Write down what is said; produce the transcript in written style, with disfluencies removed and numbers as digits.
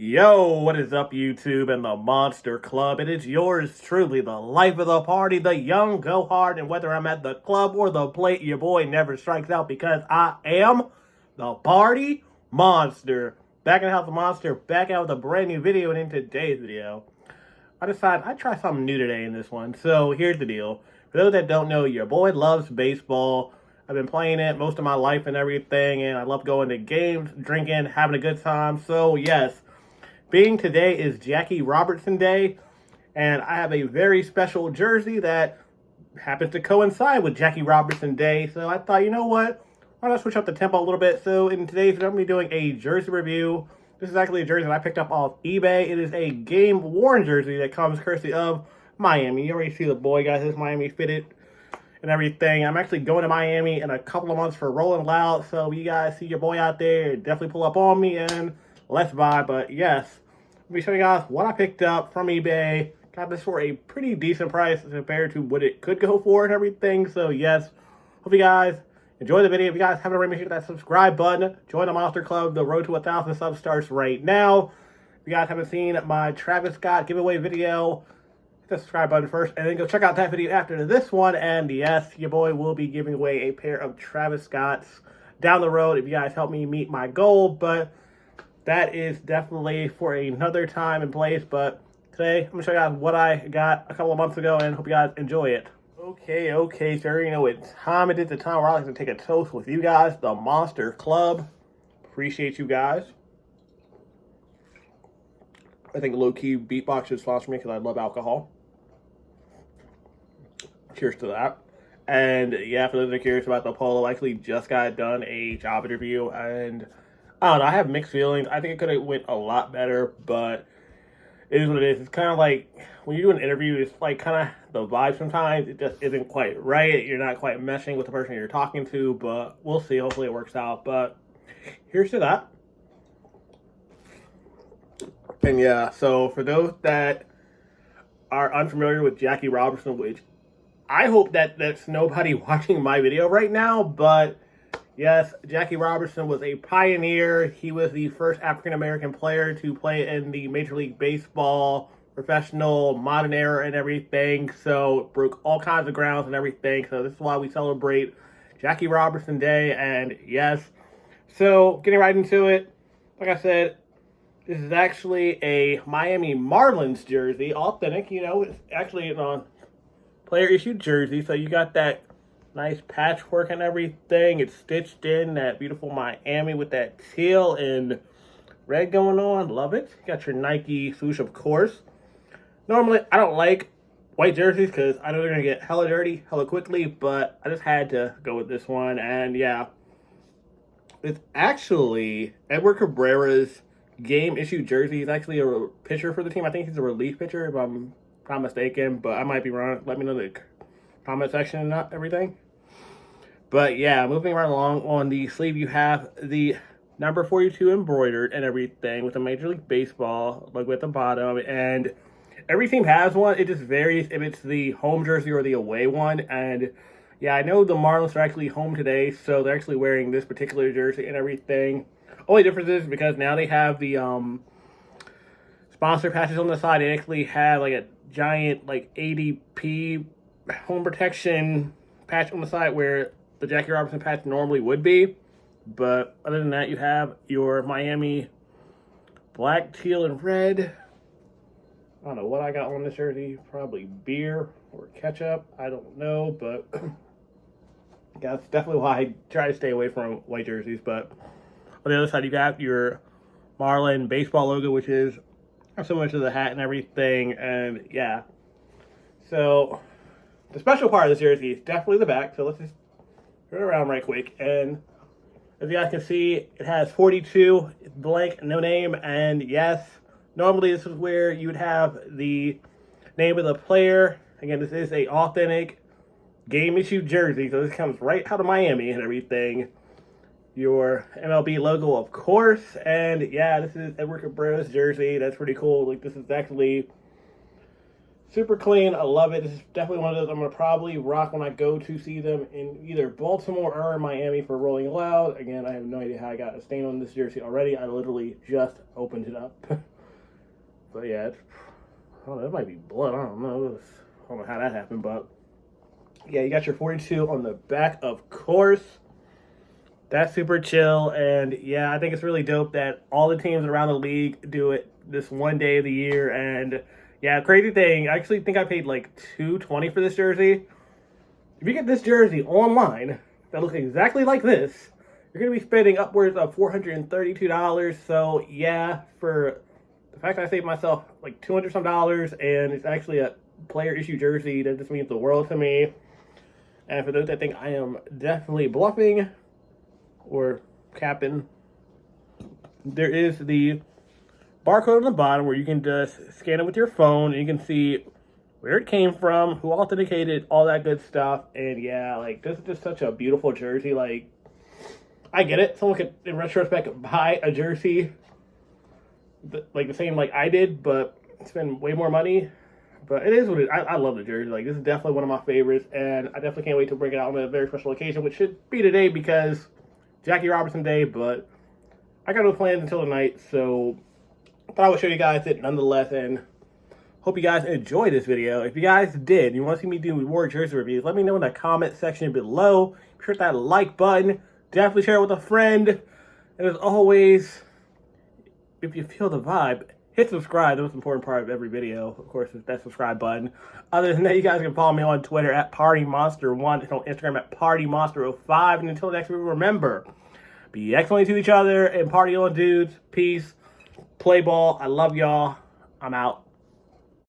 Yo, what is up, YouTube and the Monster Club? It is yours truly, the life of the party, the young go hard, and whether I'm at the club or the plate, your boy never strikes out because I am the party monster. Back in the house of Monster, back out with a brand new video, and in today's video, I decided I'd try something new today in this one. So here's the deal. For those that don't know, your boy loves baseball. I've been playing it most of my life and everything, and I love going to games, drinking, having a good time. So yes, being today is Jackie Robinson Day, and I have a very special jersey that happens to coincide with Jackie Robinson Day. So I thought, you know what? Why not switch up the tempo a little bit? So in today's video, I'm going to be doing a jersey review. This is actually a jersey that I picked up off eBay. It is a game-worn jersey that comes courtesy of Miami. You already see the boy got his Miami fitted and everything. I'm actually going to Miami in a couple of months for Rolling Loud. So you guys see your boy out there, definitely pull up on me and let's vibe. But yes, I'll be showing you guys what I picked up from eBay. Got this for a pretty decent price compared to what it could go for and everything. So yes, hope you guys enjoy the video. If you guys haven't already, make sure to hit that subscribe button. Join the Monster Club. The road to 1,000 subs starts right now. If you guys haven't seen my Travis Scott giveaway video, hit the subscribe button first, and then go check out that video after this one. And yes, your boy will be giving away a pair of Travis Scotts down the road if you guys help me meet my goal. But that is definitely for another time and place. But today, I'm going to show you guys what I got a couple of months ago, and hope you guys enjoy it. Okay, so you know what time it is, the time where I like to take a toast with you guys, the Monster Club. Appreciate you guys. I think low-key Beatbox should sponsor me because I love alcohol. Cheers to that. And yeah, for those that are curious about the polo, I actually just got done a job interview, and I don't know, I have mixed feelings. I think it could have went a lot better, but it is what it is. It's kind of like when you do an interview, it's like kind of the vibe sometimes. It just isn't quite right. You're not quite meshing with the person you're talking to, but we'll see. Hopefully it works out. But here's to that. And yeah, so for those that are unfamiliar with Jackie Robinson, which I hope that that's nobody watching my video right now, but yes, Jackie Robinson was a pioneer. He was the first African-American player to play in the Major League Baseball, professional, modern era and everything. So broke all kinds of grounds and everything. So this is why we celebrate Jackie Robinson Day. And yes, so getting right into it, like I said, this is actually a Miami Marlins jersey, authentic. You know, it's actually a player-issued jersey. So you got that nice patchwork and everything. It's stitched in that beautiful Miami with that teal and red going on. Love it. You got your Nike swoosh, of course. Normally, I don't like white jerseys because I know they're going to get hella dirty hella quickly, but I just had to go with this one. And yeah, it's actually Edward Cabrera's game-issued jersey. He's actually a pitcher for the team. I think he's a relief pitcher, if I'm not mistaken, but I might be wrong. Let me know in the comment section and everything. But yeah, moving right along, on the sleeve you have the number 42 embroidered and everything with a Major League Baseball logo at the bottom. And every team has one. It just varies if it's the home jersey or the away one. And yeah, I know the Marlins are actually home today, so they're actually wearing this particular jersey and everything. Only difference is because now they have the sponsor patches on the side. They actually have like a giant like ADP home protection patch on the side where the Jackie Robinson patch normally would be. But other than that, you have your Miami black, teal, and red. I don't know what I got on this jersey. Probably beer or ketchup. I don't know, but that's definitely why I try to stay away from white jerseys. But on the other side, you got your Marlin baseball logo, which is similar to the hat and everything. And yeah, so the special part of this jersey is definitely the back. So let's just turn it around right quick. And as you guys can see, it has 42, blank, no name. And yes, normally this is where you would have the name of the player. Again, this is a authentic game-issued jersey. So this comes right out of Miami and everything. Your MLB logo, of course. And yeah, this is Edward Cabrera's jersey. That's pretty cool. Like, this is actually super clean. I love it. This is definitely one of those I'm going to probably rock when I go to see them in either Baltimore or Miami for Rolling Loud. Again, I have no idea how I got a stain on this jersey already. I literally just opened it up. But yeah, I don't know, it might be blood. I don't know. I don't know how that happened, but yeah, you got your 42 on the back, of course. That's super chill, and yeah, I think it's really dope that all the teams around the league do it this one day of the year. And yeah, crazy thing, I actually think I paid like $220 for this jersey. If you get this jersey online that looks exactly like this, you're going to be spending upwards of $432. So yeah, for the fact that I saved myself like $200 some, and it's actually a player issue jersey, that just means the world to me. And for those that think I am definitely bluffing or capping, there is the barcode on the bottom where you can just scan it with your phone and you can see where it came from, who authenticated, all that good stuff. And yeah, like, this is just such a beautiful jersey. Like, I get it, someone could in retrospect buy a jersey like the same like I did, but spend way more money. But it is what it is. I love the jersey. Like, this is definitely one of my favorites, and I definitely can't wait to bring it out on a very special occasion, which should be today because Jackie Robinson Day. But I got no plans until tonight, so I thought I would show you guys it nonetheless, and hope you guys enjoyed this video. If you guys did, you want to see me do more jersey reviews, let me know in the comment section below. Be sure to hit that like button. Definitely share it with a friend. And as always, if you feel the vibe, hit subscribe. The most important part of every video, of course, is that subscribe button. Other than that, you guys can follow me on Twitter at PartyMonster1 and on Instagram at PartyMonster05. And until next week, remember, be excellent to each other and party on, dudes. Peace. Play ball. I love y'all. I'm out.